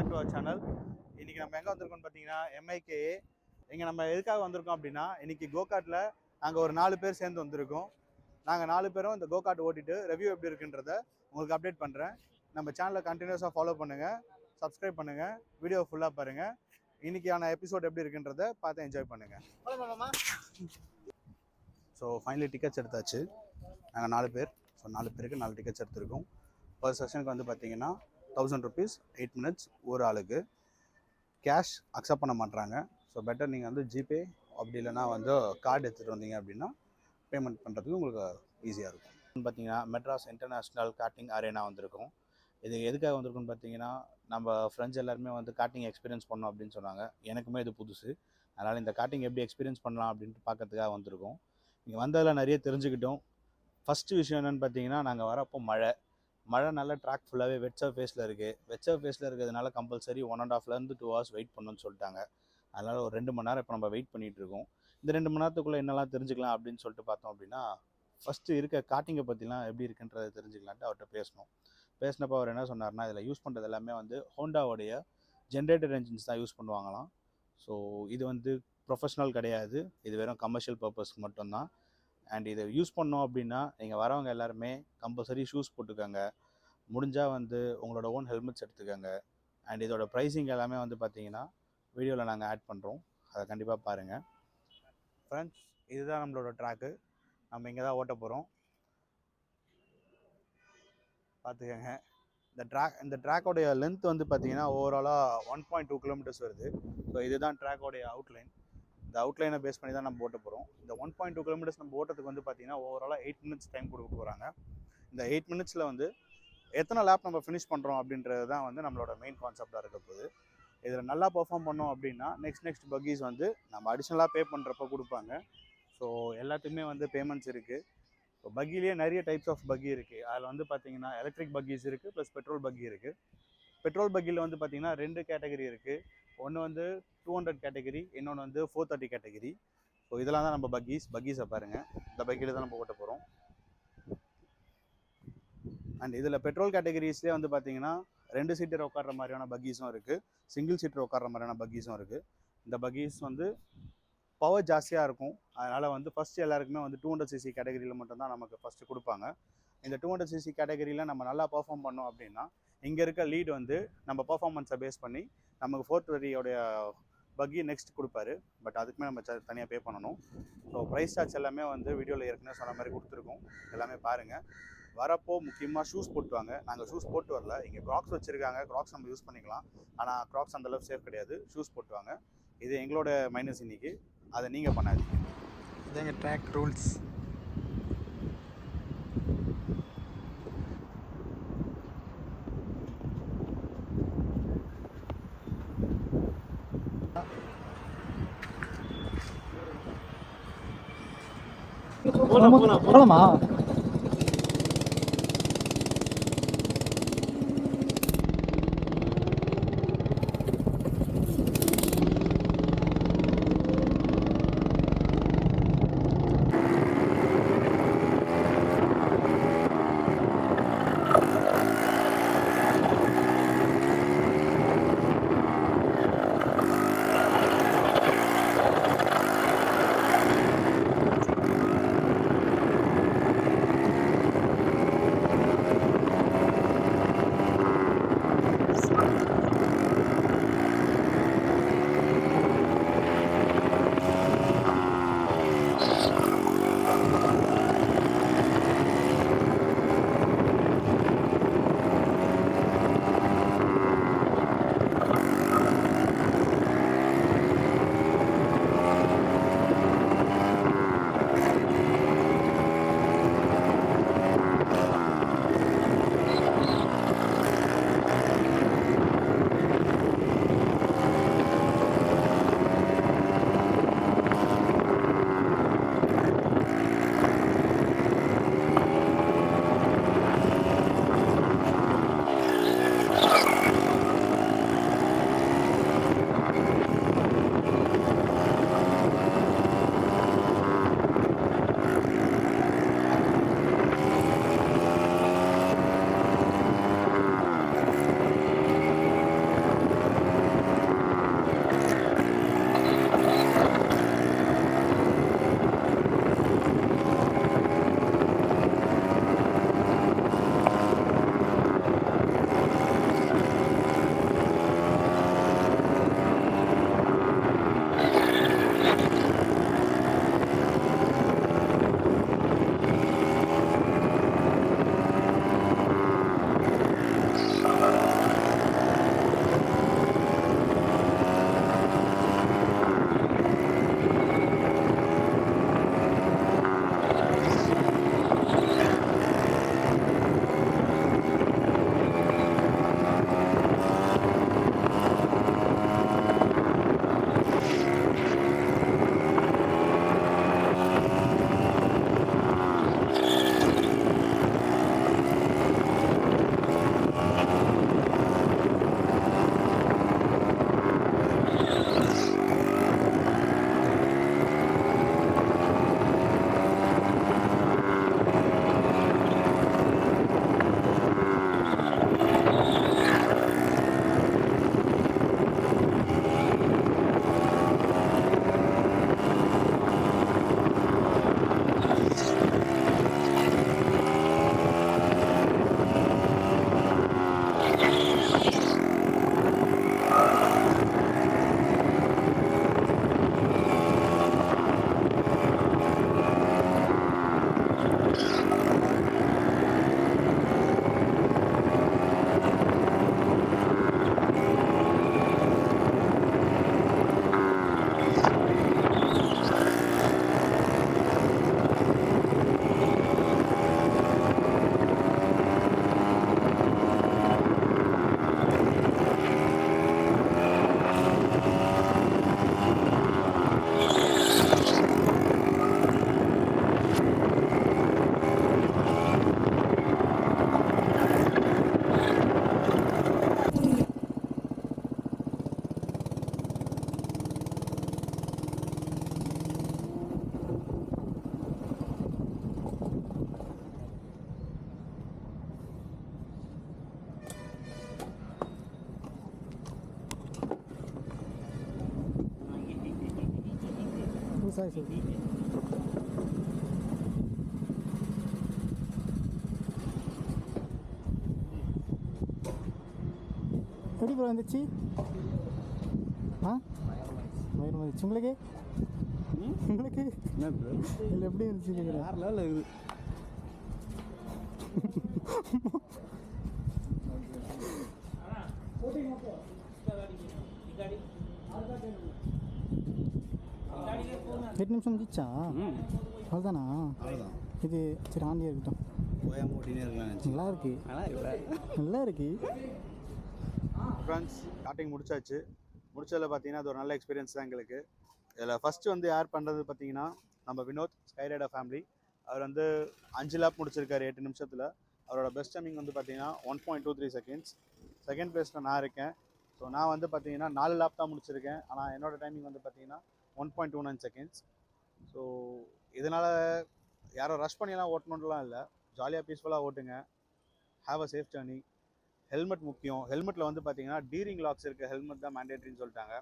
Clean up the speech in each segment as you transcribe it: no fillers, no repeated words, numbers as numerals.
Back to our channel. இன்றைக்கி நம்ம எங்கே வந்திருக்கோம்னு பார்த்தீங்கன்னா MIKA. இங்கே நம்ம எதுக்காக வந்திருக்கோம் அப்படின்னா, இன்றைக்கி கோகார்ட்டில் நாங்கள் ஒரு 4 பேர் சேர்ந்து வந்திருக்கோம். நாங்கள் 4 பேரும் இந்த கோகார்ட் ஓட்டிட்டு ரிவ்யூ எப்படி இருக்குன்றதை உங்களுக்கு அப்டேட் பண்ணுறேன். நம்ம சேனலை கண்டினியூஸாக ஃபாலோ பண்ணுங்கள், சப்ஸ்கிரைப் பண்ணுங்கள், வீடியோ ஃபுல்லாக பாருங்கள். இன்றைக்கான எபிசோட் எப்படி இருக்குன்றதை பார்த்து என்ஜாய் பண்ணுங்கள். ஸோ ஃபைனலி டிக்கெட்ஸ் எடுத்தாச்சு. நாங்கள் 4 பேர். ஸோ 4 பேருக்கு 4 டிக்கெட்ஸ் எடுத்திருக்கோம். பர் செஷனுக்கு வந்து பார்த்தீங்கன்னா 1000 rupees 8 minutes ஒரு ஆளுக்கு. கேஷ் அக்செப்ட் பண்ண மாட்டாங்க. ஸோ பெட்டர் நீங்கள் வந்து ஜிபே அப்படி இல்லைனா வந்து கார்டு எடுத்துகிட்டு வந்தீங்க அப்படின்னா பேமெண்ட் பண்ணுறதுக்கு உங்களுக்கு ஈஸியாக இருக்கும். பார்த்தீங்கன்னா மெட்ராஸ் இன்டர்நேஷ்னல் கார்ட்டிங் அரேனா வந்திருக்கும். இது எதுக்காக வந்திருக்குன்னு பார்த்தீங்கன்னா, நம்ம ஃப்ரெண்ட்ஸ் எல்லாருமே வந்து கார்ட்டிங் எக்ஸ்பீரியன்ஸ் பண்ணோம் அப்படின்னு சொன்னாங்க. எனக்குமே இது புதுசு. அதனால் இந்த கார்ட்டிங் எப்படி எக்ஸ்பீரியன்ஸ் பண்ணலாம் அப்படின்ட்டு பார்க்கறதுக்காக வந்திருக்கோம். இங்கே வந்ததில் நிறைய தெரிஞ்சுக்கிட்டோம். ஃபஸ்ட்டு விஷயம் என்னென்னு பார்த்தீங்கன்னா, நாங்கள் வரப்போ மழை நல்ல ட்ராக் ஃபுல்லாகவே வெட் சர்ஃபேஸில் இருக்குது. வெட் சர்ஃபேஸில் இருக்கிறதுனால கம்பல்சரி 1.5 to 2 hours வெயிட் பண்ணணும்னு சொல்லிட்டாங்க. அதனால் ஒரு 2 மணி நேரம் இப்போ நம்ம வெயிட் பண்ணிகிட்ருக்கோம். இந்த 2 மணி நேரத்துக்குள்ளே என்னெல்லாம் தெரிஞ்சுக்கலாம் அப்படின்னு சொல்லிட்டு பார்த்தோம் அப்படின்னா, ஃபஸ்ட்டு இருக்க கார்ட்டிங்கை பற்றிலாம் எப்படி இருக்குன்றதை தெரிஞ்சுக்கலான்ட்டு அவர்கிட்ட பேசினப்போ அவர் என்ன சொன்னார்னா, இதில் யூஸ் பண்ணுறது எல்லாமே வந்து ஹோண்டாவோடைய ஜென்ரேட்டர் என்ஜின்ஸ் தான் யூஸ் பண்ணுவாங்களாம். ஸோ இது வந்து ப்ரொஃபஷ்னல் கிடையாது, இது வெறும் கமர்ஷியல் பர்பஸ்க்கு மட்டும்தான். அண்ட் இதை யூஸ் பண்ணோம் அப்படின்னா நீங்கள் வரவங்க எல்லாருமே கம்பல்சரி ஷூஸ் போட்டுக்கோங்க. முடிஞ்சால் வந்து உங்களோட ஓன் ஹெல்மெட்ஸ் எடுத்துக்கோங்க. அண்ட் இதோட ப்ரைஸிங் எல்லாமே வந்து பார்த்தீங்கன்னா வீடியோவில் நாங்கள் ஆட் பண்ணுறோம், அதை கண்டிப்பாக பாருங்கள். ஃப்ரெண்ட்ஸ், இதுதான் நம்மளோட ட்ராக்கு. நம்ம இங்கே தான் ஓட்ட போகிறோம், பார்த்துக்கோங்க. இந்த ட்ராக்கோடைய லென்த் வந்து பார்த்தீங்கன்னா ஓவராலாக 1.2 kilometers வருது. ஸோ இதுதான் ட்ராக்கோடைய அவுட்லைன். இந்த அவுட்லைனை பேஸ் பண்ணி தான் நம்ம ஓட்ட போகிறோம். இந்த 1.2 kilometers நம்ம ஓட்டத்துக்கு வந்து பார்த்தீங்கன்னா ஓவராலாக 8 minutes டைம் கொடுக்க போகிறாங்க. இந்த 8 minutesல வந்து எத்தனை லேப் நம்ம ஃபினிஷ் பண்ணுறோம் அப்படின்றது தான் வந்து நம்மளோட மெயின் கான்செப்டாக இருக்க போகுது. இதில் நல்லா பெர்ஃபார்ம் பண்ணோம் அப்படின்னா நெக்ஸ்ட் பக்கீஸ் வந்து நம்ம அடிஷ்னலாக பே பண்ணுறப்ப கொடுப்பாங்க. ஸோ எல்லாத்துக்குமே வந்து பேமெண்ட்ஸ் இருக்குது. ஸோ பக்கிலேயே நிறைய டைப்ஸ் ஆஃப் பக்கி இருக்குது. அதில் வந்து பார்த்தீங்கன்னா எலக்ட்ரிக் பக்கீஸ் இருக்குது, ப்ளஸ் பெட்ரோல் பக்கி இருக்குது. பெட்ரோல் பக்கியில் வந்து பார்த்தீங்கன்னா 2 கேட்டகரி இருக்குது. ஒன்று வந்து 200 கேட்டகரி, இன்னொன்று வந்து 430 கேட்டகரி. ஸோ இதெல்லாம் தான் நம்ம பக்கீஸை பாருங்கள். இந்த பக்கியில் தான் நம்ம ஓட்ட போகிறோம். அண்ட் இதில் பெட்ரோல் கேட்டகரிஸ்லேயே வந்து பார்த்தீங்கன்னா 2 சீட்டர் உட்கார்ற மாதிரியான பக்கீஸும் இருக்குது, சிங்கிள் சீட்டர் உட்கார்ற மாதிரியான பக்கீஸும் இருக்குது. இந்த பக்கீஸ் வந்து பவர் ஜாஸ்தியாக இருக்கும். அதனால் வந்து ஃபஸ்ட்டு எல்லாருக்குமே வந்து 200cc கேட்டகரியில் மட்டும்தான் நமக்கு ஃபஸ்ட்டு கொடுப்பாங்க. இந்த 200cc கேட்டகரியில் நம்ம நல்லா பர்ஃபார்ம் பண்ணோம் அப்படின்னா இங்கே இருக்க லீட் வந்து நம்ம பர்ஃபார்மன்ஸை பேஸ் பண்ணி நமக்கு 430 பக்கி நெக்ஸ்ட் கொடுப்பாரு. பட் அதுக்குமே நம்ம தனியாக பே பண்ணணும். ஸோ ப்ரைஸ் சார்ஜ் எல்லாமே வந்து வீடியோவில் ஏற்கனவே சொன்ன மாதிரி கொடுத்துருக்கோம், எல்லாமே பாருங்கள். வரப்போ முக்கியமாக ஷூஸ் போட்டு வாங்க. நாங்கள் ஷூஸ் போட்டு வரல, இங்கே க்ராக்ஸ் வச்சுருக்காங்க. க்ராக்ஸ் நம்ம யூஸ் பண்ணிக்கலாம், ஆனால் க்ராக்ஸ் அந்தளவுக்கு சேஃப் கிடையாது. ஷூஸ் போட்டு வாங்க. இது எங்களோட மைனஸ் இன்னைக்கு, அதை நீங்கள் பண்ணாதீங்க. இது எங்கள் ட்ராக் ரூல்ஸ். போலாமா? சரி சரி எப்படி ப்ரோ இருந்துச்சு ஆ வயிறு வந்துச்சு உங்களுக்கு உங்களுக்கு இல்லை எப்படி இருந்துச்சு கேட்குறேன் வேறு லெவலில் இருக்குது. எட்டு நிமிஷம் முடிச்சா அவ்வளோதானா அவ்வளோதான். இது சரி ஆண்டியாக இருக்கட்டும் ஓயாம ஓட்டினே இருக்கலாம். நல்லா இருக்கு நல்லா இருக்கு ஃப்ரெண்ட்ஸ் ஸ்டார்டிங் முடிச்சாச்சு. முடிச்சதில் பார்த்தீங்கன்னா அது ஒரு நல்ல எக்ஸ்பீரியன்ஸ் தான் எங்களுக்கு. இதில் ஃபஸ்ட்டு வந்து யார் பண்ணுறது பார்த்தீங்கன்னா நம்ம வினோத் ஸ்கைரைடர் ஃபேமிலி. அவர் வந்து 5 லேப் முடிச்சிருக்காரு 8 நிமிஷத்தில். அவரோட பெஸ்ட் டைமிங் வந்து பார்த்தீங்கன்னா 1.23 செகண்ட்ஸ். செகண்ட் ப்ளேஸில் நான் இருக்கேன். ஸோ நான் வந்து பார்த்தீங்கன்னா 4 லேப் தான் முடிச்சிருக்கேன். ஆனால் என்னோடய டைமிங் வந்து பார்த்தீங்கன்னா 1.29 செகண்ட்ஸ். ஸோ இதனால் யாரும் ரஷ் பண்ணிலாம் ஓட்டணுன்ட்டுலாம் இல்லை. ஜாலியாக பீஸ்ஃபுல்லாக ஓட்டுங்க. Have a safe journey. Helmet முக்கியம். ஹெல்மெட்டில் வந்து பார்த்தீங்கன்னா டீரிங் லாக்ஸ் இருக்குது. ஹெல்மெட் தான் மேண்டேட்ரின்னு சொல்லிட்டாங்க.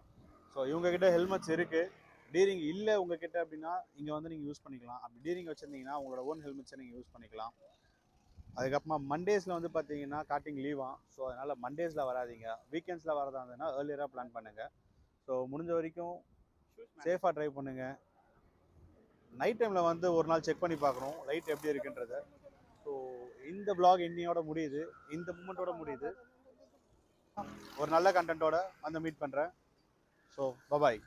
ஸோ இவங்ககிட்ட ஹெல்மெட்ஸ் இருக்குது. டீரிங் இல்லை உங்ககிட்ட அப்படின்னா இங்கே வந்து நீங்கள் யூஸ் பண்ணிக்கலாம். அப்படி டீரிங் வச்சுருந்தீங்கன்னா உங்களோட ஓன் ஹெல்மெட்ஸை நீங்கள் யூஸ் பண்ணிக்கலாம். அதுக்கப்புறமா மண்டேஸில் வந்து பார்த்தீங்கன்னா காட்டிங் லீவாக. ஸோ அதனால் மண்டேஸில் வராதிங்க. வீக்கெண்ட்ஸில் வரதா இருந்ததுன்னா ஏர்லியராக பிளான் பண்ணுங்கள். ஸோ முடிஞ்ச வரைக்கும் சேஃபாக ட்ரைவ் பண்ணுங்கள். நைட் டைமில் வந்து ஒரு நாள் செக் பண்ணி பார்க்கணும் லைட் எப்படி இருக்குன்றத. ஸோ இந்த vlog இன்னையோட முடியுது. இந்த மூமெண்ட்டோட முடியுது. ஒரு நல்ல கண்டென்ட்டோட வந்து மீட் பண்ணுறேன். So bye bye.